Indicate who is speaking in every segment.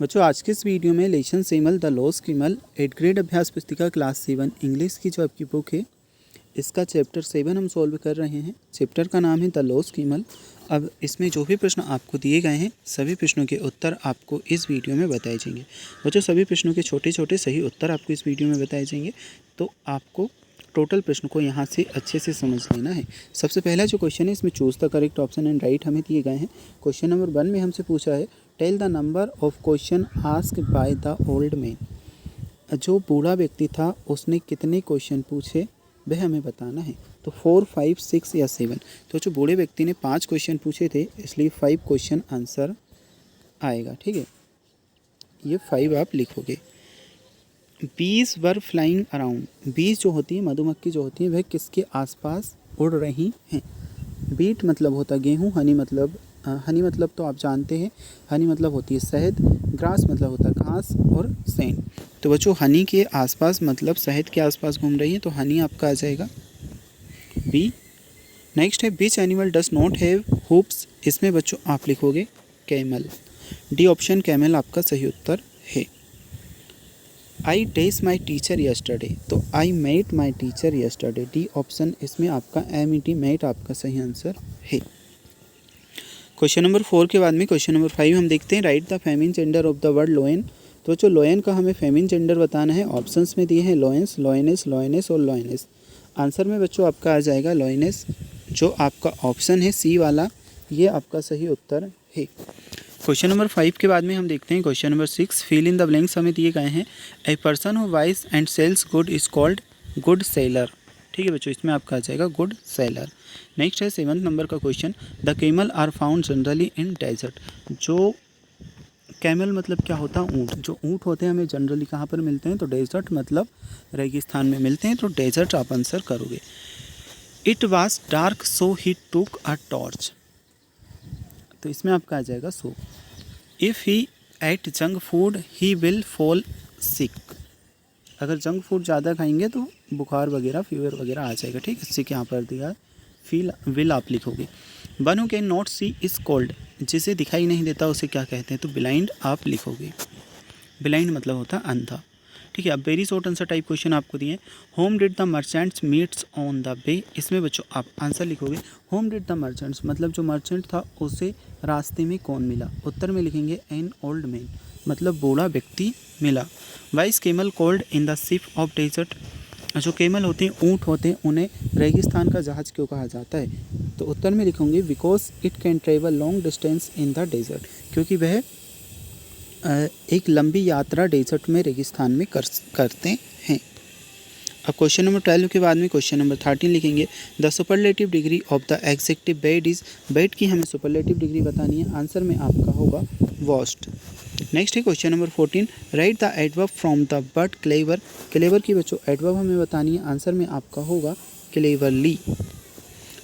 Speaker 1: बच्चों आज के इस वीडियो में लेसन सेमल the lost camel 8th grade अभ्यास पुस्तिका क्लास 7 इंग्लिश की जो आपकी बुक है इसका चैप्टर 7 हम सॉल्व कर रहे हैं। चैप्टर का नाम है द लॉस्ट कैमल। अब इसमें जो भी प्रश्न आपको दिए गए हैं सभी प्रश्नों के उत्तर आपको इस वीडियो में बताए जाएंगे। बच्चों सभी प्रश्नों के छोटे छोटे सही उत्तर आपको इस वीडियो में बताए जाएंगे, तो आपको टोटल प्रश्न को यहाँ से अच्छे से समझ लेना है। सबसे पहला जो क्वेश्चन है इसमें choose the correct option and right हमें दिए गए हैं। क्वेश्चन नंबर 1 में हमसे पूछा है tell the number of question ask by the old man. जो बूढ़ा व्यक्ति था उसने कितने क्वेश्चन पूछे वह हमें बताना है। तो 4, 5, 6 या 7। तो जो बूढ़े व्यक्ति ने 5 क्वेश्चन पूछे थे इसलिए 5 क्वेश्चन आंसर आएगा। ठीक है, ये 5 आप लिखोगे। बीज वर फ्लाइंग अराउंड। बीज जो होती है मधुमक्खी जो होती है वह किसके आसपास उड़ रही हैं। बीट मतलब होता है गेहूँ, हनी मतलब तो आप जानते हैं, हनी मतलब होती है शहद, ग्रास मतलब होता है घास और सैंड। तो बच्चों हनी के आसपास मतलब शहद के आसपास घूम रही है, तो हनी आपका आ जाएगा बी। नेक्स्ट है which animal does not have hoops. इसमें बच्चों आप लिखोगे कैमल। डी ऑप्शन कैमल आपका सही उत्तर है। I dash my teacher yesterday. तो I met my teacher yesterday. D option इसमें आपका MET मेट आपका सही आंसर है। क्वेश्चन नंबर 4 के बाद में क्वेश्चन नंबर 5 हम देखते हैं write the feminine gender of the word lion. तो जो लोयन का हमें फेमिन जेंडर बताना है। ऑप्शंस में दिए हैं लोयंस, लोयनेस, लोयनेस और लोयनेस। आंसर में बच्चों आपका आ जाएगा लोयनेस। जो आपका ऑप्शन है सी वाला ये आपका सही उत्तर है। क्वेश्चन नंबर 5 के बाद में हम देखते हैं question number 6 fill in the blanks हमें दिए गए हैं। A person who buys and sells good is called good seller. ठीक है बच्चों, इसमें आपका आ जाएगा गुड सेलर। नेक्स्ट है 7th नंबर का question the camel are found generally in desert. जो कैमल मतलब क्या होता है ऊँट। जो ऊँट होते हैं हमें जनरली कहाँ पर मिलते हैं, तो डेजर्ट मतलब रेगिस्तान में मिलते हैं। तो डेजर्ट आप आंसर करोगे। It was dark so he took a torch. तो इसमें आपका आ जाएगा so. If he ate junk food he will fall sick. अगर जंक फूड ज़्यादा खाएंगे तो बुखार वगैरह फीवर वगैरह आ जाएगा। ठीक है, इससे यहाँ पर दिया फील विल आप लिखोगे। One who can not see is called. जिसे दिखाई नहीं देता उसे क्या कहते हैं, तो ब्लाइंड आप लिखोगे। ब्लाइंड मतलब होता है अंधा। ठीक है, अब very short answer type question आपको दिए। Home did the merchants meets on the way. इसमें बच्चों आप आंसर लिखोगे होम डिड द मर्चेंट्स मतलब जो मर्चेंट था उसे रास्ते में कौन मिला। उत्तर में लिखेंगे एन ओल्ड मैन मतलब बूढ़ा व्यक्ति मिला। Why is camel called in the ship of desert. जो केमल होते हैं ऊँट होते हैं उन्हें रेगिस्तान का जहाज क्यों कहा जाता है, तो उत्तर में लिखूंगी because it can travel long distance in the desert. क्योंकि वह एक लंबी यात्रा डेजर्ट में रेगिस्तान में करते हैं। अब क्वेश्चन नंबर 12 के बाद में क्वेश्चन नंबर 13 लिखेंगे the superlative degree of the adjective bad is. Bad की हमें सुपरलेटिव डिग्री बतानी है। आंसर में आपका होगा वर्स्ट। नेक्स्ट है question number 14 right the adverb from the word clever. Clever की बच्चों एडवर्ब हमें बतानी है। आंसर में आपका होगा क्लेवरली।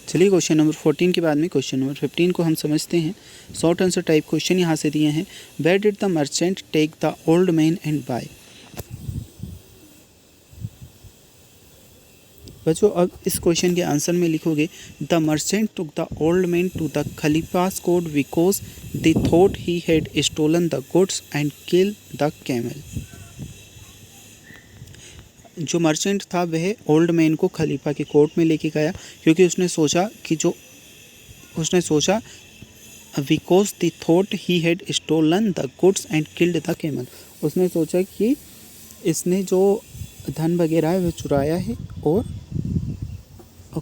Speaker 1: चलिए क्वेश्चन नंबर 14 के बाद में क्वेश्चन नंबर 15 को हम समझते हैं। शॉर्ट आंसर टाइप क्वेश्चन यहाँ से दिए हैं। Where did the merchant take the old man and why. बच्चों अब इस क्वेश्चन के आंसर में लिखोगे the merchant took the old man to the khalifa's court because they thought he had stolen the goods and kill the camel. जो merchant था वह old man को खलीफा के कोर्ट में लेके गया क्योंकि उसने सोचा because they thought he had stolen the goods and killed the camel. उसने सोचा कि इसने जो धन वगैरह है वह चुराया है और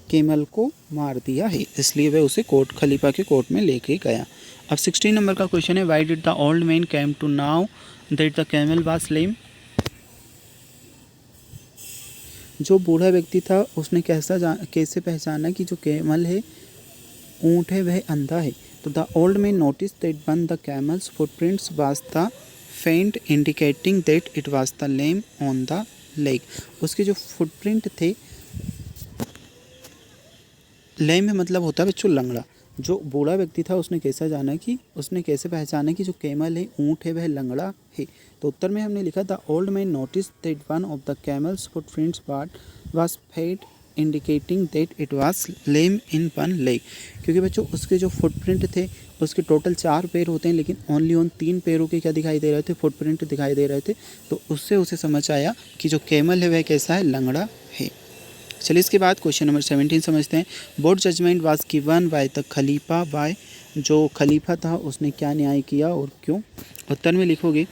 Speaker 1: केमल को मार दिया है, इसलिए वह उसे खलीफा के कोर्ट में लेके गया। अब 16 नंबर का क्वेश्चन है why did the old man came to know that the camel was lame. जो बूढ़ा व्यक्ति था उसने कैसे पहचाना कि जो कैमल है ऊँट है वह अंधा है। तो the old man notice that one the camel's footprints was the faint indicating that it was the lame on the leg. उसके जो फुटप्रिंट थे, लेम मतलब होता है बच्चों लंगड़ा। जो बूढ़ा व्यक्ति था उसने कैसे पहचाना कि जो कैमल है ऊँट है वह लंगड़ा है। तो उत्तर में हमने लिखा the old man notice that one of the camel's footprints was fade indicating that it was lame in one leg, क्योंकि बच्चों उसके जो फुटप्रिंट थे उसके टोटल 4 पैर होते हैं, लेकिन ओनली उन 3 पैरों के क्या दिखाई दे रहे थे, फुटप्रिंट दिखाई दे रहे थे। तो उससे उसे समझ आया कि जो कैमल है वह कैसा है, लंगड़ा है। चलिए इसके बाद क्वेश्चन नंबर 17 समझते हैं। Board judgement was given by the khalifa, by जो खलीफा था उसने क्या न्याय किया और क्यों। उत्तर में लिखोगे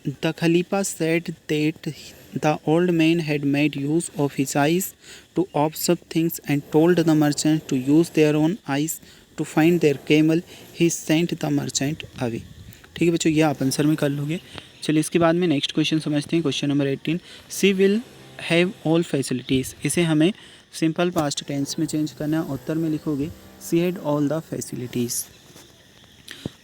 Speaker 1: the khalifa said that the old man had made use of his eyes to observe things and told the merchant to use their own eyes to find their camel, he sent the merchant away. ठीक है बच्चों, ये आप answer में कर लोगे। चलिए इसके बाद में नेक्स्ट क्वेश्चन समझते हैं। Question number 18, she will have all facilities, इसे हमें सिंपल पास्ट टेंस में चेंज करना है। उत्तर में लिखोगे she had all the facilities.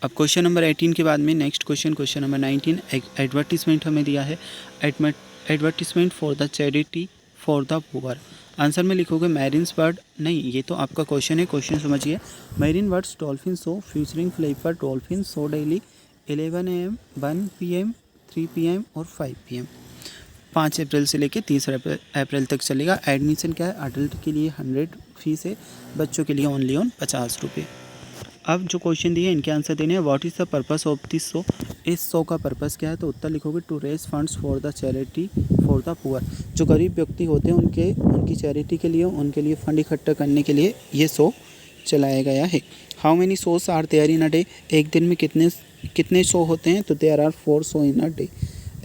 Speaker 1: अब क्वेश्चन नंबर 18 के बाद में नेक्स्ट क्वेश्चन नंबर 19, एडवर्टीजमेंट हमें दिया है, advertisement for the charity for the poor. Answer में लिखोगे मैरिन्स बर्ड, नहीं ये तो आपका क्वेश्चन है, क्वेश्चन समझिए। Marine birds dolphin show featuring flapper dolphin show daily 11 AM, 1 PM, 3 PM और 5 PM। 5 अप्रैल से लेकर 30 अप्रैल तक चलेगा। एडमिशन क्या है, अडल्ट के लिए 100 फीस है, बच्चों के लिए ओनली 50 रुपये। अब जो क्वेश्चन दिए इनके आंसर देने हैं। What is the purpose of this show, इस शो का पर्पस क्या है। तो उत्तर लिखोगे to raise funds for the charity for the poor, जो गरीब व्यक्ति होते हैं उनकी चैरिटी के लिए, उनके लिए फंड इकट्ठा करने के लिए ये शो चलाया गया है। How many shows are there in a day, एक दिन में कितने शो होते हैं। तो there are 4 show in a day,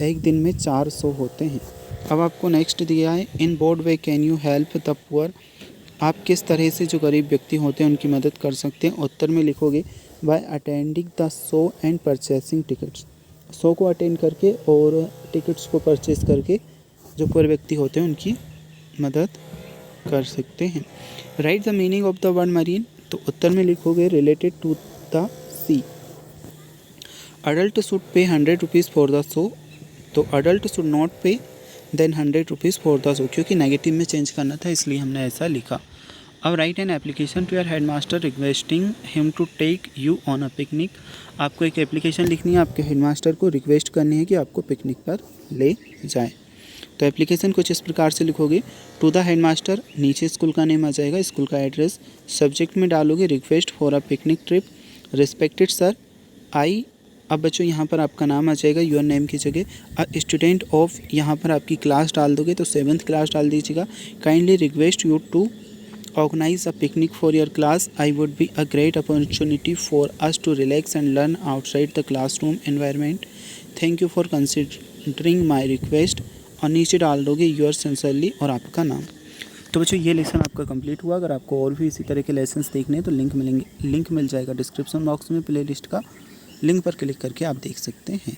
Speaker 1: एक दिन में 4 शो होते हैं। अब आपको नेक्स्ट दिया है, इन board way can you help the poor, आप किस तरह से जो गरीब व्यक्ति होते हैं उनकी मदद कर सकते हैं। उत्तर में लिखोगे by attending the show and purchasing tickets, show को अटेंड करके और टिकट्स को परचेस करके जो पुअर व्यक्ति होते हैं उनकी मदद कर सकते हैं। Write the meaning of the word marine, तो उत्तर में लिखोगे related to the sea. Adult should pay 100 rupees for the show, तो adult should not pay then 100 rupees for the show, क्योंकि नेगेटिव में चेंज करना था इसलिए हमने ऐसा लिखा। अब write an application to your headmaster requesting him to take you on a picnic, आपको एक एप्लीकेशन लिखनी है, आपके हेडमास्टर को रिक्वेस्ट करनी है कि आपको पिकनिक पर ले जाए। तो एप्लीकेशन कुछ इस प्रकार से लिखोगे, टू द हेडमास्टर, नीचे स्कूल का नेम आ जाएगा, स्कूल का एड्रेस, सब्जेक्ट में डालोगे request for a picnic trip, respected sir I, अब बच्चों यहाँ पर आपका नाम आ जाएगा योर नेम की जगह, स्टूडेंट ऑफ, यहाँ पर आपकी क्लास डाल दोगे तो 7th क्लास डाल दीजिएगा। Kindly request you to organise a picnic for your class, I would be a great opportunity for us to relax and learn outside the classroom environment, thank you for considering my request, और नीचे डाल दोगे your sincerely और आपका नाम। तो बच्चों ये लेसन आपका कंप्लीट हुआ। अगर आपको और भी इसी तरह के लेसन्स देखने हैं तो लिंक मिल जाएगा डिस्क्रिप्शन बॉक्स में, प्लेलिस्ट का लिंक पर क्लिक करके आप देख सकते हैं।